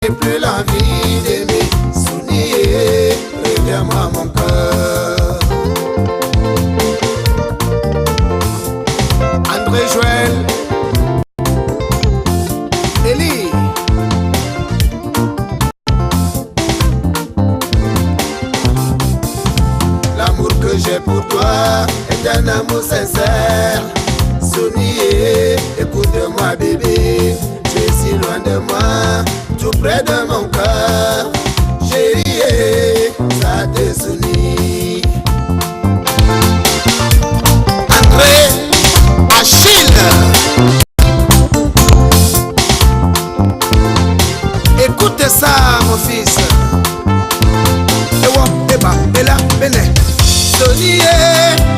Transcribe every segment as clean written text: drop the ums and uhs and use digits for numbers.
n'ai plus l'envie d'aimer. Sounier, reviens-moi mon cœur. André Joël, Elie. L'amour que j'ai pour toi est un amour sincère. Sounier, écoute-moi bébé. Tu es si loin de moi, tout près de mon cœur. Chérie, ça te sounie. André, Achille. Écoute ça mon fils. Ewa, Eba, Bella, Benet. Sounier,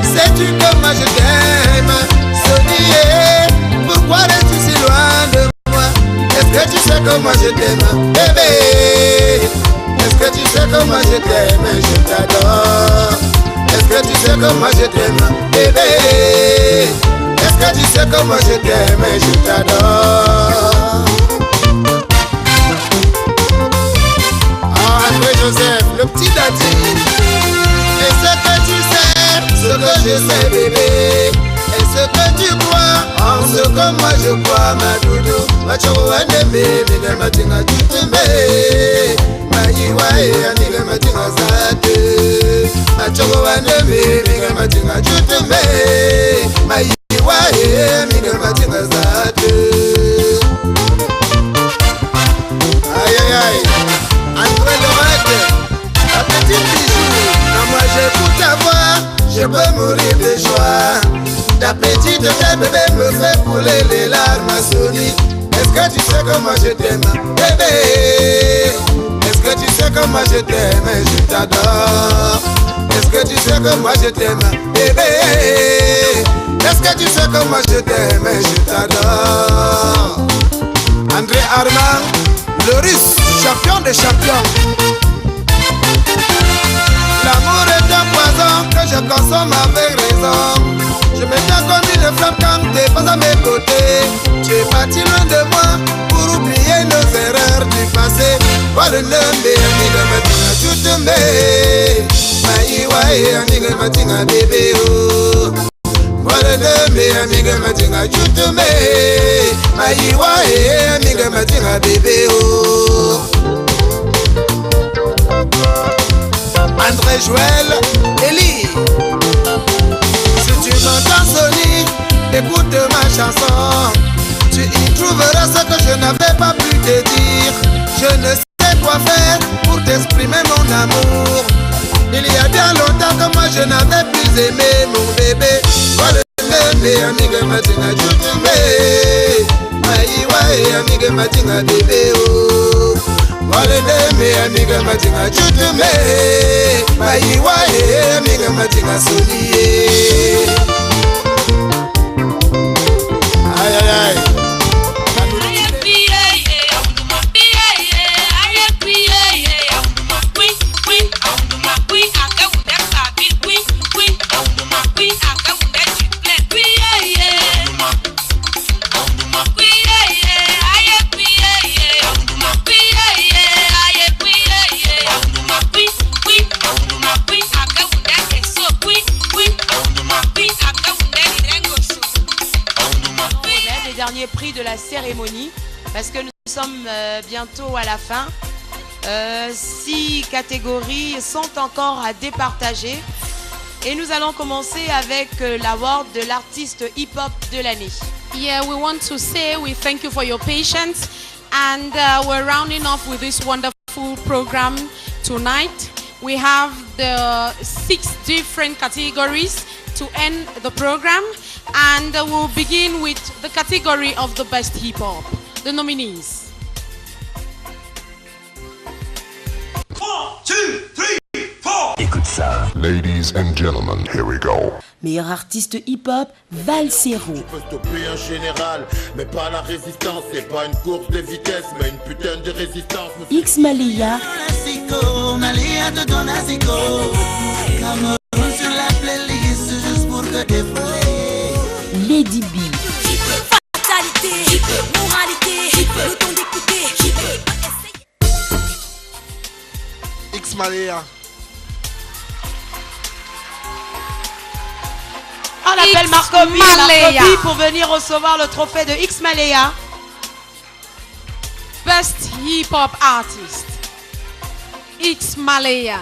sais-tu que moi je t'aime? Sounier, pourquoi es-tu si loin de moi? Est-ce que tu sais que moi je t'aime, bébé? Est-ce que tu sais que moi je t'aime, je t'adore? Est-ce que tu sais que moi je t'aime, bébé? Est-ce que tu sais que moi je t'aime, je t'adore? André Joseph, le petit daddy. Et ce que tu sais, ce que je sais bébé. Et ce que tu crois, en ce que moi je crois, ma doudou. Ma choro aneme, miga matinga tutume. Ma yiwae, aniga matinga zate. Ma choro aneme, miga matinga tutume. Ma yiwae, miga matinga zate. Aïe aïe aïe, André Lorette, la petite bijou. Quand moi j'écoute ta voix, je peux mourir de joie. Ta petite tête bébé me fait couler les larmes à Sony. Est-ce que tu sais que moi je t'aime, bébé? Est-ce que tu sais que moi je t'aime, je t'adore? Est-ce que tu sais que moi je t'aime, bébé? Est-ce que tu sais que moi je t'aime, je t'adore? André Armand, le russe, champion des champions. L'amour est un poison que je consomme avec raison. Je me tiens comme une flamme quand t'es pas à mes côtés. Tu es parti loin de moi pour oublier nos erreurs du passé. Voilà le mbe, amiga matinga chutumbe. Maïwae, amiga matinga bébé oh. Voilà le mbe, amiga matinga chutumbe. Maïwae, amiga matinga bébé oh. André Joël, Elie. Si tu m'entends Sony, écoute ma chanson. Tu y trouveras ce que je n'avais pas pu te dire. Je ne sais quoi faire pour t'exprimer mon amour. Il y a bien longtemps que moi je n'avais plus aimé mon bébé. Voilà le bébé, amiga matinga chutumbe. Maïwae, amiga matinga bébé oh. Voilà le bébé, amiga matinga chutumbe. Maïwae, amiga matinga Sonié. Aïe aïe aïe. Prix de la cérémonie parce que nous sommes bientôt à la fin. 6 catégories sont encore à départager et nous allons commencer avec l'award de l'artiste hip-hop de l'année. Yeah, we want to say we thank you for your patience and we're rounding off with this wonderful program tonight. We have the 6 different categories to end the program. And we'll begin with the category of the best hip-hop. The nominees. 1, 2, 3, 4. Écoute ça. Ladies and gentlemen, here we go. Meilleur artiste hip-hop, Valsero. Tu peux stopper un général, mais pas la résistance. C'est pas une course de vitesse, mais une putain de résistance. X Malaya. Lady B. Fatalité, moralité, le temps d'écouter. Malaya. On appelle Marcobi pour venir recevoir le trophée de X Malaya. Best Hip Hop Artist. X Malaya.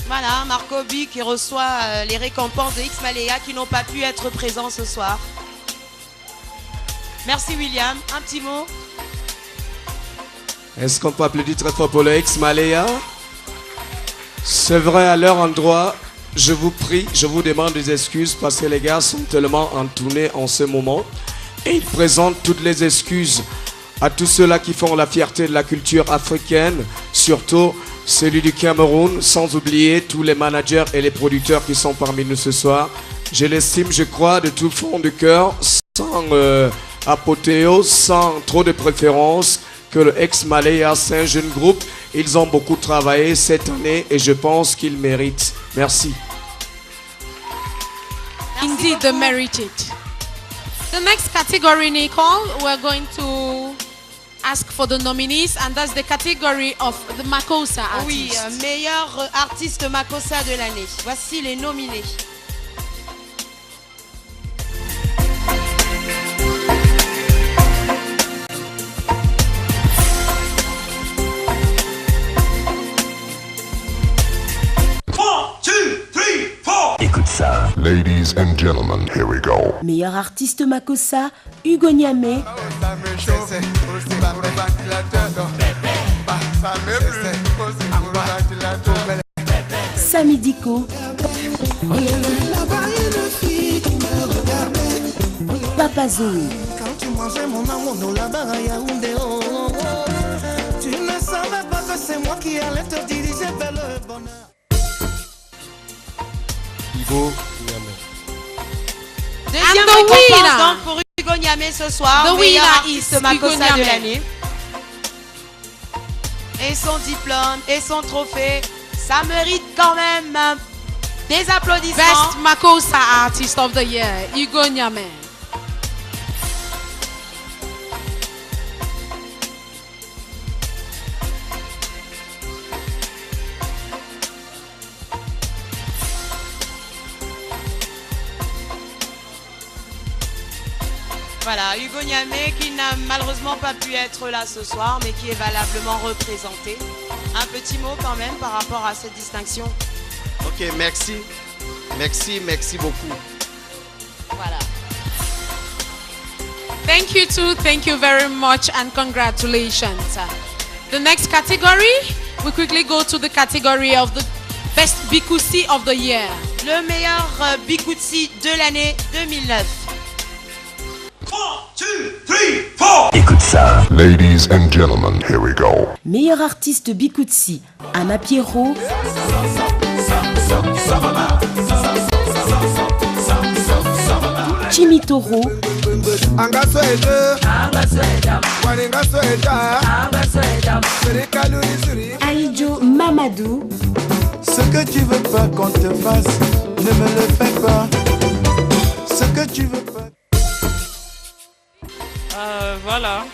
Voilà, Marcobi qui reçoit les récompenses de X Malaya qui n'ont pas pu être présents ce soir. Merci William. Un petit mot. Est-ce qu'on peut applaudir très fort pour le X Malaya? C'est vrai, à leur endroit, je vous prie, je vous demande des excuses parce que les gars sont tellement entournés en ce moment et ils présentent toutes les excuses à tous ceux-là qui font la fierté de la culture africaine, surtout celui du Cameroun, sans oublier tous les managers et les producteurs qui sont parmi nous ce soir. Je l'estime, je crois, de tout fond du cœur, sans apothéose, sans trop de préférence, que le X Malaya, c'est un jeune groupe. Ils ont beaucoup travaillé cette année et je pense qu'ils méritent. Merci. Indeed, they merit it. The next category, Nicole, we're going to ask for the nominees, and that's the category of the Makossa artist. Oui, meilleur artiste Makossa de l'année. Voici les nominés. Écoute ça. Ladies and gentlemen, here we go. Meilleur artiste Makossa, Hugo Niamé. Samy Diko. Papa Zoé. Quand tu mangeais mon amour là-bas à Yaoundé, tu ne savais pas que c'est moi qui allais te diriger vers le bonheur. Hugo Niamé. Deuxième récompense donc pour Hugo Niamé ce soir. The meilleur winner artiste is Makossa Hugo Niamé. de l'année. Et son diplôme et son trophée, ça mérite quand même des applaudissements. Best Makossa Artist of the Year, Hugo Niamé. Voilà, Hugo Niamé qui n'a malheureusement pas pu être là ce soir, mais qui est valablement représenté. Un petit mot quand même par rapport à cette distinction. Ok, merci. Merci beaucoup. Voilà. Thank you too, thank you very much, and congratulations. The next category, we quickly go to the category of the Best Bikusi of the Year. Le meilleur Bikutsi de l'année 2009. 1, 2, 3, 4. Écoute ça. Ladies and gentlemen, here we go. Meilleur artiste Bikutsi, Anna Pierrot. Jimmy Toro. Aïdjo Mamadou. Ce que tu veux pas qu'on te fasse, ne me le fais pas. Ce que tu veux pas. Voilà,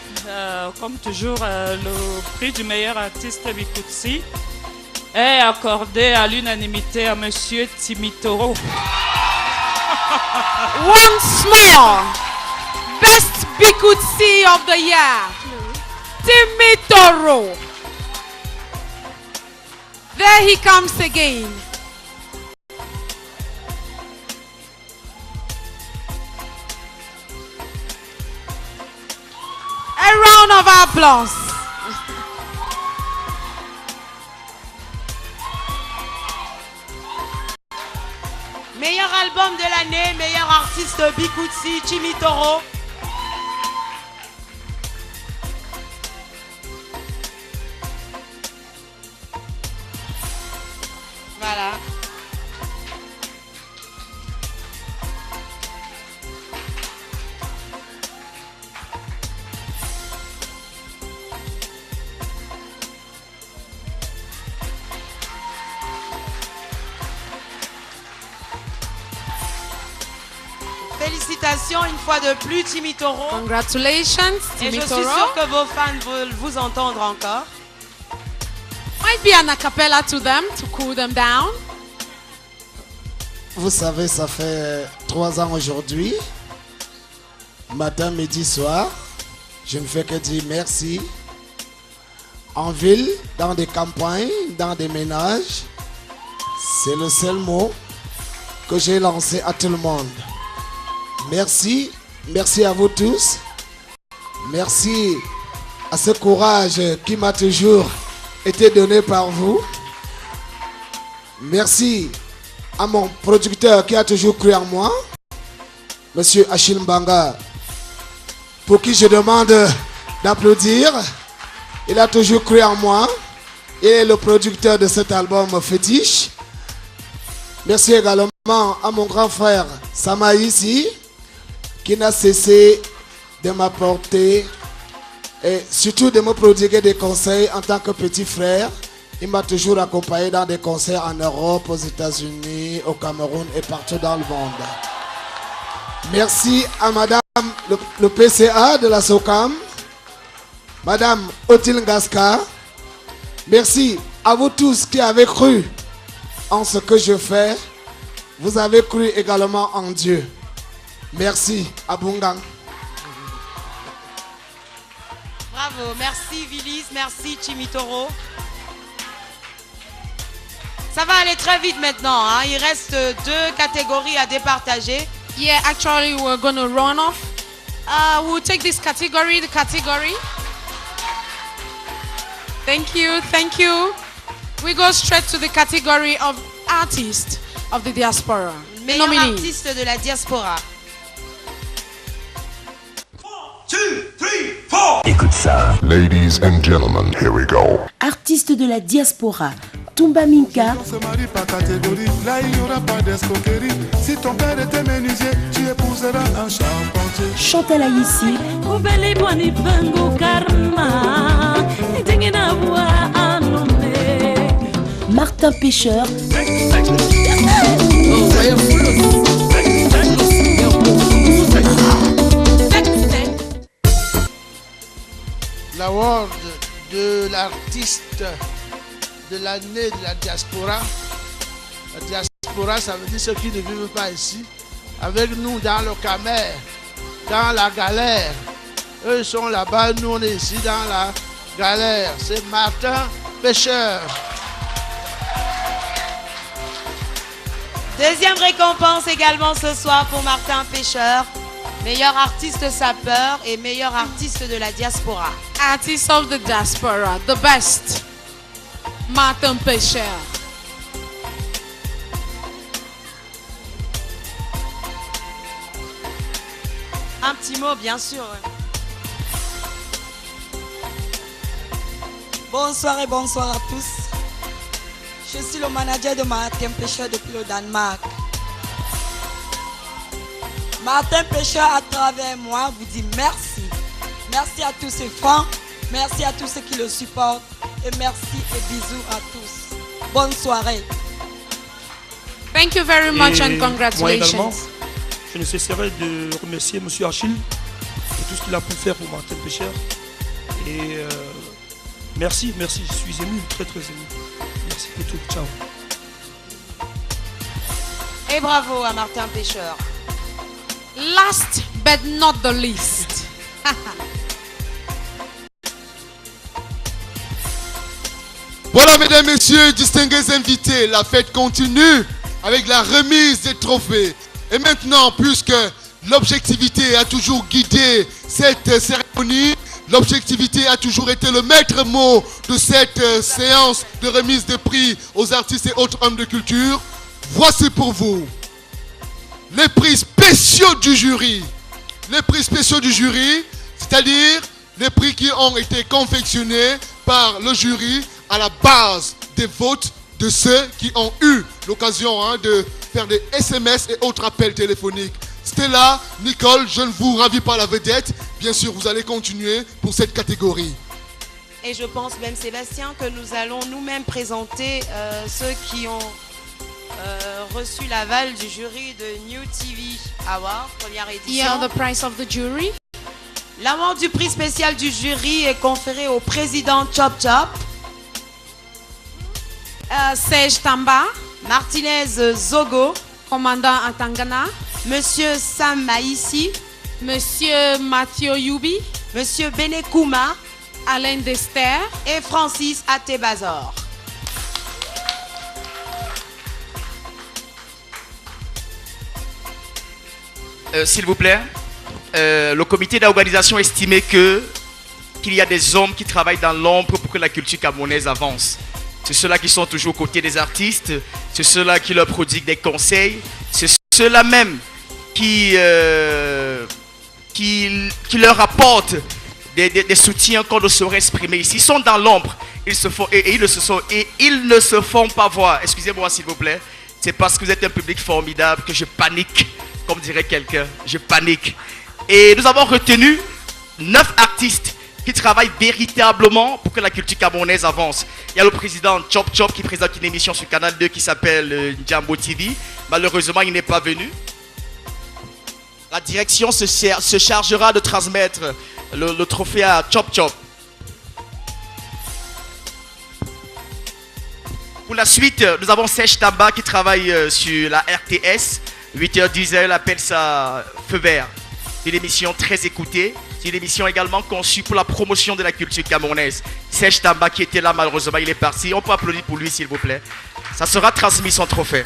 comme toujours, le prix du meilleur artiste Bikutsi est accordé à l'unanimité à Monsieur Jimmy Toro. Once more, Best Bikutsi of the Year, Jimmy Toro. There he comes again. A round of applause. Meilleur album de l'année, meilleur artiste Bikutsi, Jimmy Toro. Voilà. Félicitations une fois de plus, Timmy Toro. Congratulations, Et Timmy je suis Toro. sûre que vos fans veulent vous entendre encore. Might be an a cappella to them to cool them down. Vous savez, ça fait 3 ans aujourd'hui. Matin, midi, soir. Je ne fais que dire merci. En ville, dans des campagnes, dans des ménages. C'est le seul mot que j'ai lancé à tout le monde. Merci. Merci à vous tous. Merci à ce courage qui m'a toujours été donné par vous. Merci à mon producteur qui a toujours cru en moi, Monsieur Achille Mbanga, pour qui je demande d'applaudir. Il a toujours cru en moi. Il est le producteur de cet album Fétiche. Merci également à mon grand frère Sama ici, qui n'a cessé de m'apporter et surtout de me prodiguer des conseils en tant que petit frère. Il m'a toujours accompagné dans des concerts en Europe, aux États-Unis, au Cameroun et partout dans le monde. Merci à Madame le PCA de la SOCAM, Madame Otil Ngaska. Merci à vous tous qui avez cru en ce que je fais. Vous avez cru également en Dieu. Merci à Bungang. Bravo, merci Vilis, merci Timmy Toro. Ça va aller très vite maintenant, hein. Il reste 2 catégories à départager. Yeah, actually we're going to run off. We'll take this category, the category. Thank you, thank you. We go straight to the category of artist of the diaspora. Meilleur Nominee. artiste de la diaspora. 2, 3, 4. Écoute ça. Ladies and gentlemen, here we go. Artiste de la diaspora, Tumba Minka. On se marie par catégorie, là il n'y aura pas d'escroquerie. Si ton père était menuisier, tu épouseras un charpentier. Chantal Aïssi. Martin Pêcheur. L'award de l'artiste de l'année de la diaspora. La diaspora, ça veut dire ceux qui ne vivent pas ici. Avec nous dans le Camer, dans la galère. Eux sont là-bas, nous on est ici dans la galère. C'est Martin Pêcheur. Deuxième récompense également ce soir pour Martin Pêcheur. Meilleur artiste sapeur et meilleur artiste de la diaspora. Artist of the diaspora, the best. Martin Pêcheur. Un petit mot, bien sûr. Bonsoir et bonsoir à tous. Je suis le manager de Martin Pêcheur depuis le Danemark. Martin Pêcheur, à travers moi, vous dit merci. Merci à tous ses fans, merci à tous ceux qui le supportent et merci et bisous à tous. Bonne soirée. Thank you very much and Moi congratulations. également, je ne cesserai de remercier M. Achille pour tout ce qu'il a pu faire pour Martin Pêcheur. Et merci, merci, je suis ému, très très ému. Merci pour tout, ciao. Et bravo à Martin Pêcheur. Last but not the least. Voilà, mesdames, messieurs, distingués invités, la fête continue avec la remise des trophées. Et maintenant, puisque l'objectivité a toujours guidé cette cérémonie, l'objectivité a toujours été le maître mot de cette séance de remise des prix aux artistes et autres hommes de culture, voici pour vous les prix spéciaux du jury. Les prix spéciaux du jury, c'est-à-dire les prix qui ont été confectionnés par le jury à la base des votes de ceux qui ont eu l'occasion de faire des SMS et autres appels téléphoniques. Stella, Nicole, je ne vous ravis pas la vedette. Bien sûr, vous allez continuer pour cette catégorie. Et je pense même, Sébastien, que nous allons nous-mêmes présenter ceux qui ont reçu l'aval du jury de New TV Award, première édition. Here the prize of the jury. L'amende du prix spécial du jury est conféré au président Chop Chop. Serge Tamba. Martinez Zogo. Commandant Atangana. Monsieur Sam Maïsi. Monsieur Mathieu Yubi. Monsieur Benekouma. Alain Dester. Et Francis Atebazor. S'il vous plaît, le comité d'organisation estimait qu'il y a des hommes qui travaillent dans l'ombre pour que la culture camerounaise avance. C'est ceux-là qui sont toujours aux côtés des artistes, c'est ceux-là qui leur prodiguent des conseils, c'est ceux-là même qui leur apportent des soutiens qu'on ne saurait exprimer ici. Ils sont dans l'ombre, ils ne se font pas voir. Excusez-moi s'il vous plaît, c'est parce que vous êtes un public formidable que je panique. Comme dirait quelqu'un, je panique. Et nous avons retenu 9 artistes qui travaillent véritablement pour que la culture camerounaise avance. Il y a le président Chop Chop qui présente une émission sur Canal 2 qui s'appelle Jambo TV. Malheureusement, il n'est pas venu. La direction se chargera de transmettre le trophée à Chop Chop. Pour la suite, nous avons Serge Tamba qui travaille sur la RTS. 8h10, elle appelle ça Feu Vert. C'est une émission très écoutée. C'est une émission également conçue pour la promotion de la culture camerounaise. Serge Tamba qui était là, malheureusement, il est parti. On peut applaudir pour lui, s'il vous plaît. Ça sera transmis son trophée.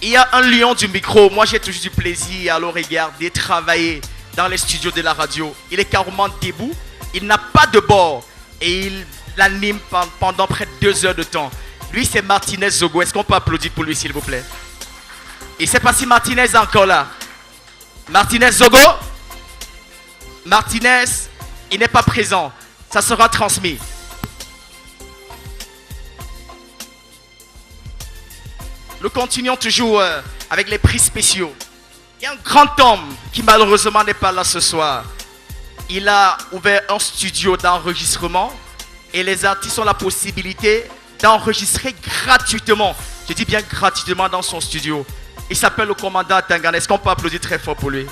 Il y a un lion du micro. Moi, j'ai toujours du plaisir à le regarder travailler dans les studios de la radio. Il est carrément debout. Il n'a pas de bord. Et il l'anime pendant près de 2 heures de temps. Lui, c'est Martinez Zogo. Est-ce qu'on peut applaudir pour lui, s'il vous plaît? Et c'est pas si Martinez est encore là. Martinez Zogo. Martinez, il n'est pas présent. Ça sera transmis. Nous continuons toujours avec les prix spéciaux. Il y a un grand homme qui malheureusement n'est pas là ce soir. Il a ouvert un studio d'enregistrement et les artistes ont la possibilité d'enregistrer gratuitement. Je dis bien gratuitement dans son studio. Il s'appelle le commandant Atangana. Est-ce qu'on peut applaudir très fort pour lui?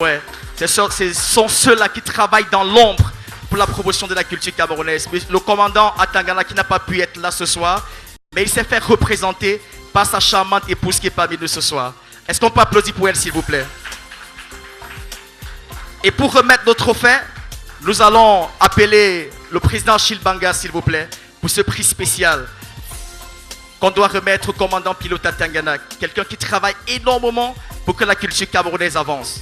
Ouais, ce sont ceux-là qui travaillent dans l'ombre pour la promotion de la culture camerounaise. Le commandant Atangana qui n'a pas pu être là ce soir, mais il s'est fait représenter par sa charmante épouse qui est parmi nous ce soir. Est-ce qu'on peut applaudir pour elle, s'il vous plaît? Et pour remettre nos trophées, nous allons appeler le président Achille Banga, s'il vous plaît, pour ce prix spécial qu'on doit remettre au commandant pilote Atangana, quelqu'un qui travaille énormément pour que la culture camerounaise avance.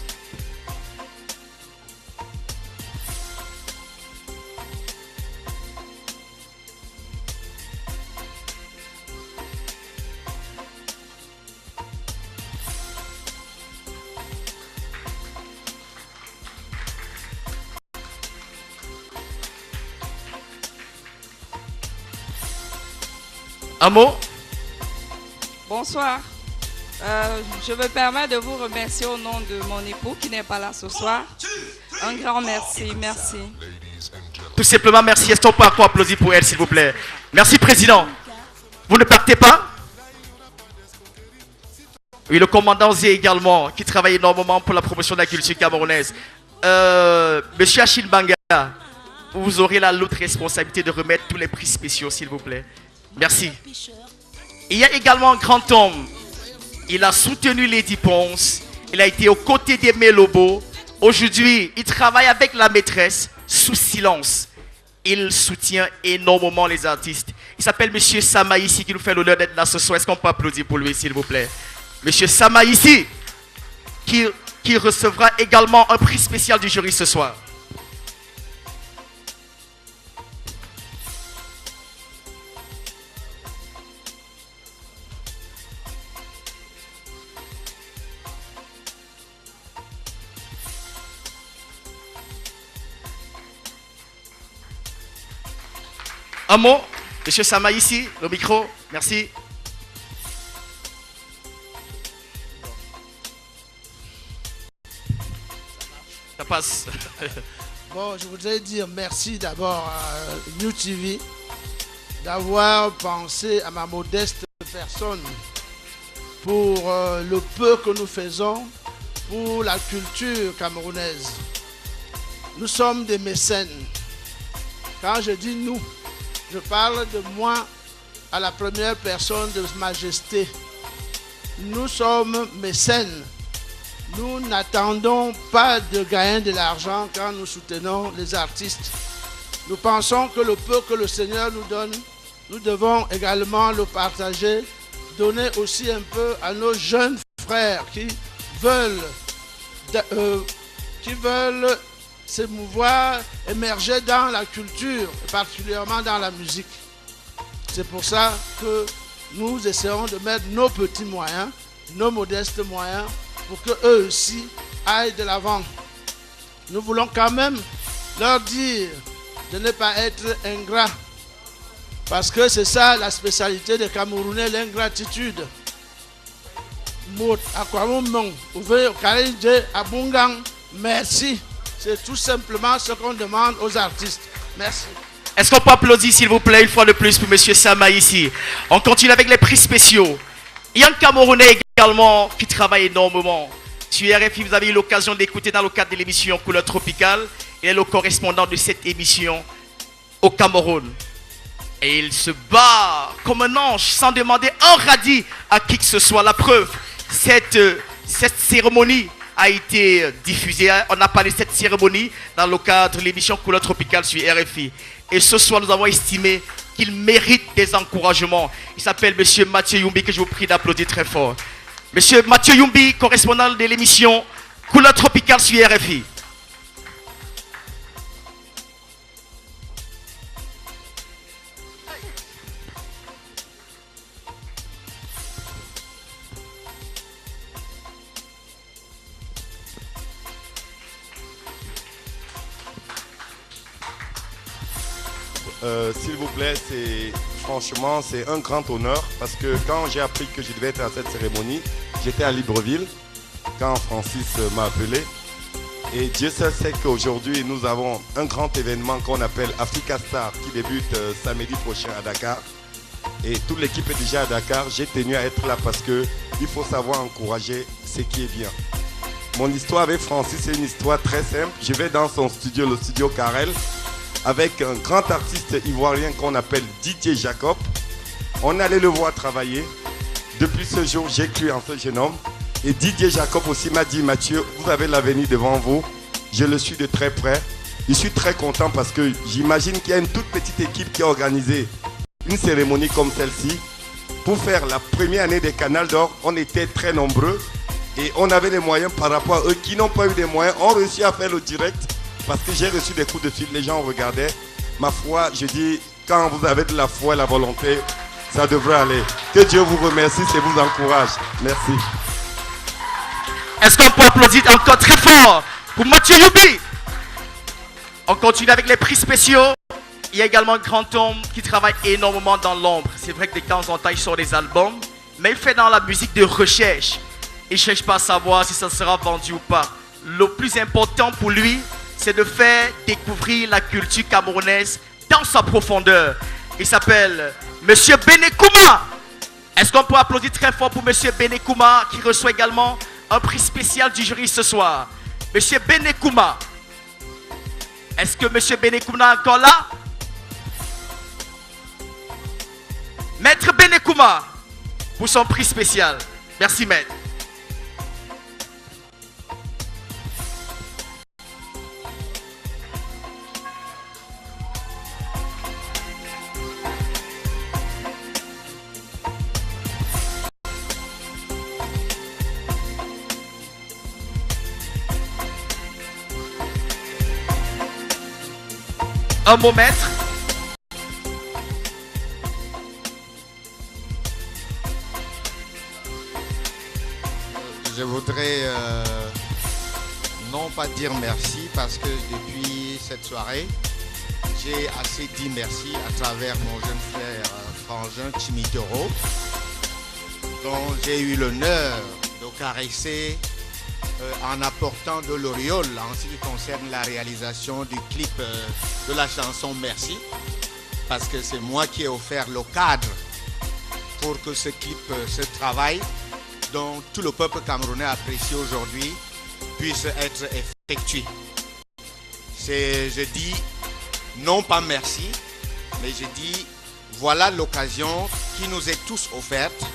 Un mot? Bonsoir. Je me permets de vous remercier au nom de mon époux qui n'est pas là ce soir. Un grand merci, merci. Tout simplement merci. Est-ce qu'on peut encore applaudir pour elle, s'il vous plaît? Merci, président. Vous ne partez pas? Oui, le commandant Zé également, qui travaille énormément pour la promotion de la culture camerounaise. Monsieur Achille Banga, vous aurez la lourde responsabilité de remettre tous les prix spéciaux, s'il vous plaît. Merci. Il y a également un grand homme. Il a soutenu Lady Ponce. Il a été aux côtés d'Aimé Lobo. Aujourd'hui, il travaille avec la maîtresse sous silence. Il soutient énormément les artistes. Il s'appelle Monsieur Samaïsi qui nous fait l'honneur d'être là ce soir. Est-ce qu'on peut applaudir pour lui, s'il vous plaît? Monsieur Samaïsi qui recevra également un prix spécial du jury ce soir. Un mot, monsieur Sama ici, le micro, merci. Ça passe. Bon, je voudrais dire merci d'abord à New TV d'avoir pensé à ma modeste personne pour le peu que nous faisons pour la culture camerounaise. Nous sommes des mécènes. Quand je dis nous, je parle de moi à la première personne de Majesté. Nous sommes mécènes. Nous n'attendons pas de gagner de l'argent quand nous soutenons les artistes. Nous pensons que le peu que le Seigneur nous donne, nous devons également le partager, donner aussi un peu à nos jeunes frères qui veulent s'émouvoir, émerger dans la culture, et particulièrement dans la musique. C'est pour ça que nous essayons de mettre nos petits moyens, nos modestes moyens, pour qu'eux aussi aillent de l'avant. Nous voulons quand même leur dire de ne pas être ingrats, parce que c'est ça la spécialité des Camerounais, l'ingratitude. Merci. C'est tout simplement ce qu'on demande aux artistes. Merci. Est-ce qu'on peut applaudir s'il vous plaît une fois de plus pour Monsieur Sama ici? On continue avec les prix spéciaux. Il y a un Camerounais également qui travaille énormément. Sur RFI, vous avez eu l'occasion d'écouter dans le cadre de l'émission Couleur Tropicale. Il est le correspondant de cette émission au Cameroun. Et il se bat comme un ange sans demander un radis à qui que ce soit. La preuve, cette cérémonie a été diffusée. On a parlé de cette cérémonie dans le cadre de l'émission Couleur Tropicale sur RFI. Et ce soir, nous avons estimé qu'il mérite des encouragements. Il s'appelle Monsieur Mathieu Youmbi, que je vous prie d'applaudir très fort. Monsieur Mathieu Youmbi, correspondant de l'émission Couleur Tropicale sur RFI. S'il vous plaît, franchement, c'est un grand honneur parce que quand j'ai appris que je devais être à cette cérémonie, j'étais à Libreville quand Francis m'a appelé. Et Dieu seul sait qu'aujourd'hui, nous avons un grand événement qu'on appelle Africa Star qui débute samedi prochain à Dakar. Et toute l'équipe est déjà à Dakar. J'ai tenu à être là parce qu'il faut savoir encourager ce qui est bien. Mon histoire avec Francis, c'est une histoire très simple. Je vais dans son studio, le studio Carrel, avec un grand artiste ivoirien qu'on appelle Didier Jacob. On allait le voir travailler. Depuis ce jour, j'ai cru en ce jeune homme. Et Didier Jacob aussi m'a dit, Mathieu, vous avez l'avenir devant vous. Je le suis de très près. Je suis très content parce que j'imagine qu'il y a une toute petite équipe qui a organisé une cérémonie comme celle-ci. Pour faire la première année des Canals d'Or, on était très nombreux. Et on avait les moyens par rapport à eux qui n'ont pas eu des moyens. On réussit à faire le direct. Parce que j'ai reçu des coups de fil, les gens regardaient. Ma foi, je dis, quand vous avez de la foi et la volonté, ça devrait aller. Que Dieu vous remercie et vous encourage. Merci. Est-ce qu'on peut applaudir encore très fort pour Mathieu Youmbi? On continue avec les prix spéciaux. Il y a également un grand homme qui travaille énormément dans l'ombre. C'est vrai que de temps en temps, il sort des albums, mais il fait dans la musique de recherche. Il ne cherche pas à savoir si ça sera vendu ou pas. Le plus important pour lui, c'est de faire découvrir la culture camerounaise dans sa profondeur. Il s'appelle Monsieur Benekouma. Est-ce qu'on peut applaudir très fort pour Monsieur Benekouma qui reçoit également un prix spécial du jury ce soir? Monsieur Benekouma. Est-ce que Monsieur Benekouma est encore là? Maître Benekouma pour son prix spécial. Merci Maître. Un mot maître. Je voudrais non pas dire merci parce que depuis cette soirée, j'ai assez dit merci à travers mon jeune frère frangin Chimitoro, dont j'ai eu l'honneur de caresser en apportant de l'auréole en ce qui concerne la réalisation du clip de la chanson Merci. parce que c'est moi qui ai offert le cadre pour que ce clip, ce travail dont tout le peuple camerounais apprécie aujourd'hui puisse être effectué. Je dis non pas merci, mais je dis voilà l'occasion qui nous est tous offerte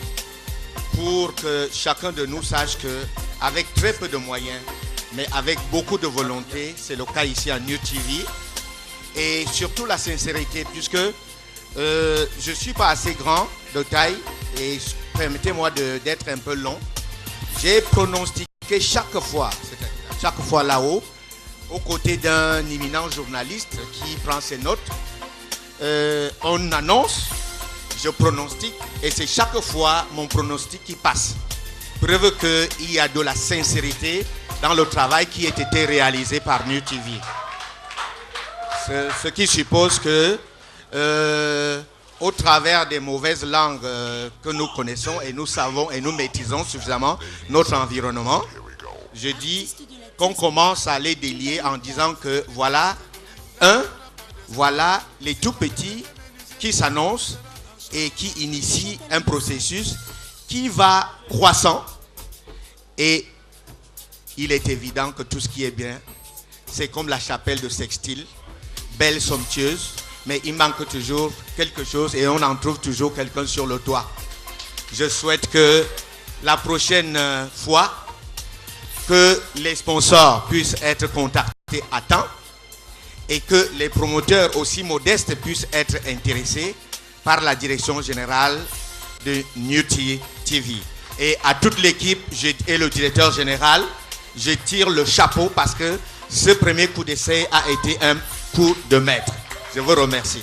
pour que chacun de nous sache que avec très peu de moyens, mais avec beaucoup de volonté, c'est le cas ici à New TV, et surtout la sincérité, puisque je ne suis pas assez grand de taille, et permettez-moi d'être un peu long. J'ai pronostiqué chaque fois là-haut, aux côtés d'un éminent journaliste qui prend ses notes, on annonce, je pronostique, et c'est chaque fois mon pronostic qui passe. Preuve qu'il y a de la sincérité dans le travail qui a été réalisé par New TV. Ce qui suppose que, au travers des mauvaises langues que nous connaissons et nous savons et nous maîtrisons suffisamment notre environnement, je dis qu'on commence à les délier en disant que voilà, voilà les tout petits qui s'annoncent et qui initient un processus qui va croissant, et il est évident que tout ce qui est bien, c'est comme la chapelle de Sextile, belle, somptueuse, mais il manque toujours quelque chose et on en trouve toujours quelqu'un sur le toit. Je souhaite que la prochaine fois, que les sponsors puissent être contactés à temps et que les promoteurs aussi modestes puissent être intéressés par la direction générale de New TV. Et à toute l'équipe et le directeur général, je tire le chapeau parce que ce premier coup d'essai a été un coup de maître. Je vous remercie.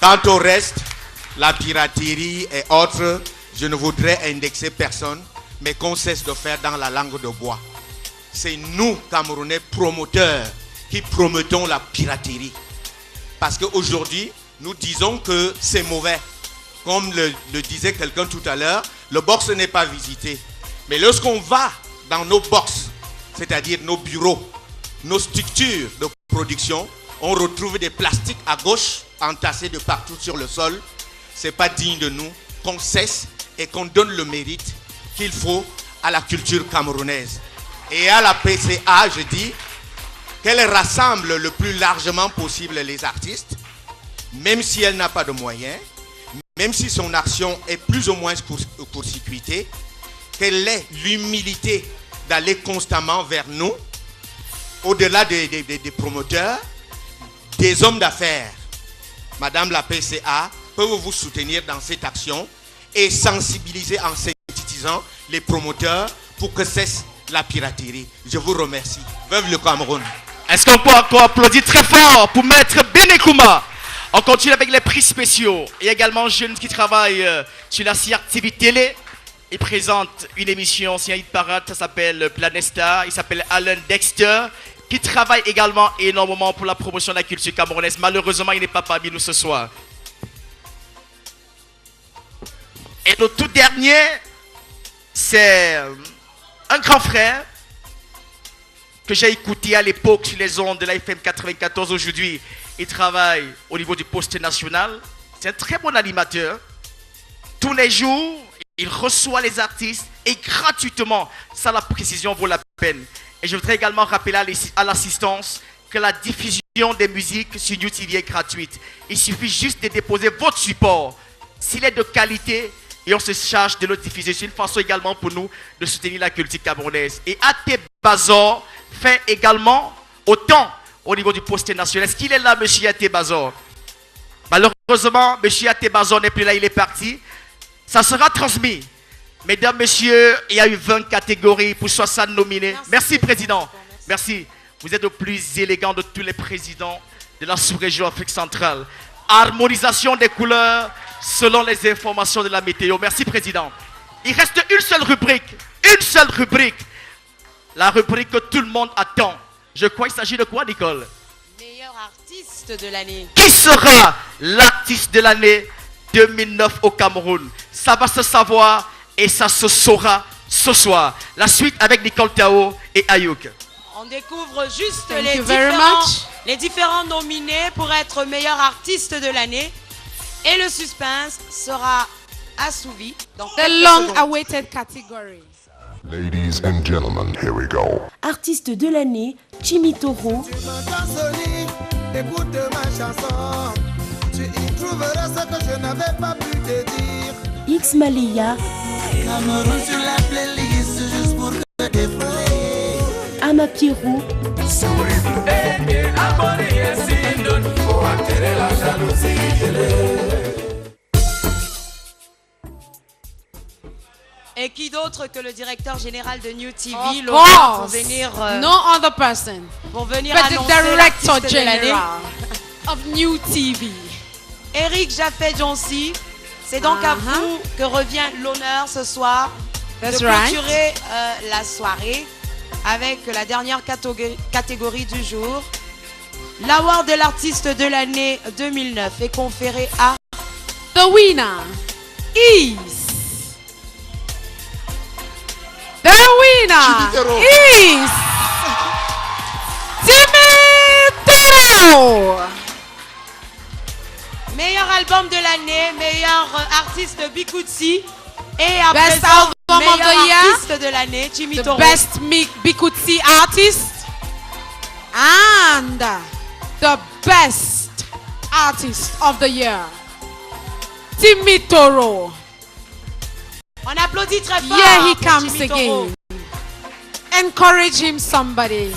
Quant au reste, la piraterie et autres, je ne voudrais indexer personne, mais qu'on cesse de faire dans la langue de bois. C'est nous, Camerounais promoteurs, qui promettons la piraterie. Parce qu'aujourd'hui, nous disons que c'est mauvais. Comme le disait quelqu'un tout à l'heure, le box n'est pas visité. Mais lorsqu'on va dans nos box, c'est-à-dire nos bureaux, nos structures de production, on retrouve des plastiques à gauche, entassés de partout sur le sol. Ce n'est pas digne de nous, qu'on cesse et qu'on donne le mérite qu'il faut à la culture camerounaise. Et à la PCA, je dis qu'elle rassemble le plus largement possible les artistes, même si elle n'a pas de moyens, même si son action est plus ou moins court-circuitée, qu'elle ait l'humilité d'aller constamment vers nous, au-delà des promoteurs, des hommes d'affaires. Madame la PCA peut vous soutenir dans cette action et sensibiliser en synthétisant les promoteurs pour que cesse la piraterie. Je vous remercie. Vive le Cameroun. Est-ce qu'on peut encore applaudir très fort pour Maître Benekouma? On continue avec les prix spéciaux. Et également jeunes qui travaillent sur la CRTV Télé. Il présente une émission, c'est un hit parade, ça s'appelle Planet Star. Il s'appelle Alan Dexter, qui travaille également énormément pour la promotion de la culture camerounaise. Malheureusement, il n'est pas parmi nous ce soir. Et le tout dernier, c'est un grand frère que j'ai écouté à l'époque sur les ondes de la FM 94. Aujourd'hui, il travaille au niveau du poste national. C'est un très bon animateur. Tous les jours, il reçoit les artistes et gratuitement. Ça, la précision vaut la peine. Et je voudrais également rappeler à l'assistance que la diffusion des musiques sur New TV est gratuite. Il suffit juste de déposer votre support. S'il est de qualité, et on se charge de le diffuser. C'est une façon également pour nous de soutenir la culture camerounaise. Et A.T. Bazor fait également autant au niveau du poste national. Est-ce qu'il est là, monsieur A.T. Bazor? Malheureusement, monsieur A.T. Bazor n'est plus là, il est parti. Ça sera transmis. Mesdames, messieurs, il y a eu 20 catégories pour 60 nominés. Merci, président. Merci. Vous êtes le plus élégant de tous les présidents de la sous-région Afrique centrale. Harmonisation des couleurs selon les informations de la météo. Merci, président. Il reste une seule rubrique. Une seule rubrique. La rubrique que tout le monde attend. Je crois qu'il s'agit de quoi, Nicole? Meilleur artiste de l'année. Qui sera l'artiste de l'année 2009 au Cameroun? Ça va se savoir et ça se saura ce soir. La suite avec Nicole Tao et Ayouk. On découvre juste Thank les you very différents, much. les différents nominés pour être meilleur artiste de l'année. Et le suspense sera assouvi dans The quelques long secondes. awaited category. Ladies and gentlemen, here we go. Artiste de l'année, Jimmy Toro. Sony, écoute ma chanson. Tu y trouveras ce que je n'avais pas pu te dire. X Malaya. Cameroun sur la playlist juste pour te défouler. Ama Pierrot. Et qui d'autre que le directeur général de New TV, Of Laurent, pour course. venir, No other person. pour venir But the annoncer director l'artiste de l'année. general of New TV. Eric Jaffé-Joncy, c'est donc à vous que revient l'honneur ce soir That's de right. clôturer la soirée avec la dernière catégorie du jour. L'award de l'artiste de l'année 2009 est conféré à... The winner is... The winner is... Jimmy Toro. Meilleur album de l'année, meilleur artiste Bikutsi et à Best présent album of meilleur the year. artiste de l'année, Jimmy The Toro. best Bikutsi artist and the best artist of the year, Jimmy Toro. On applaudit très fort. Here he pour comes Jimmy Toro. again. Encourage him, somebody.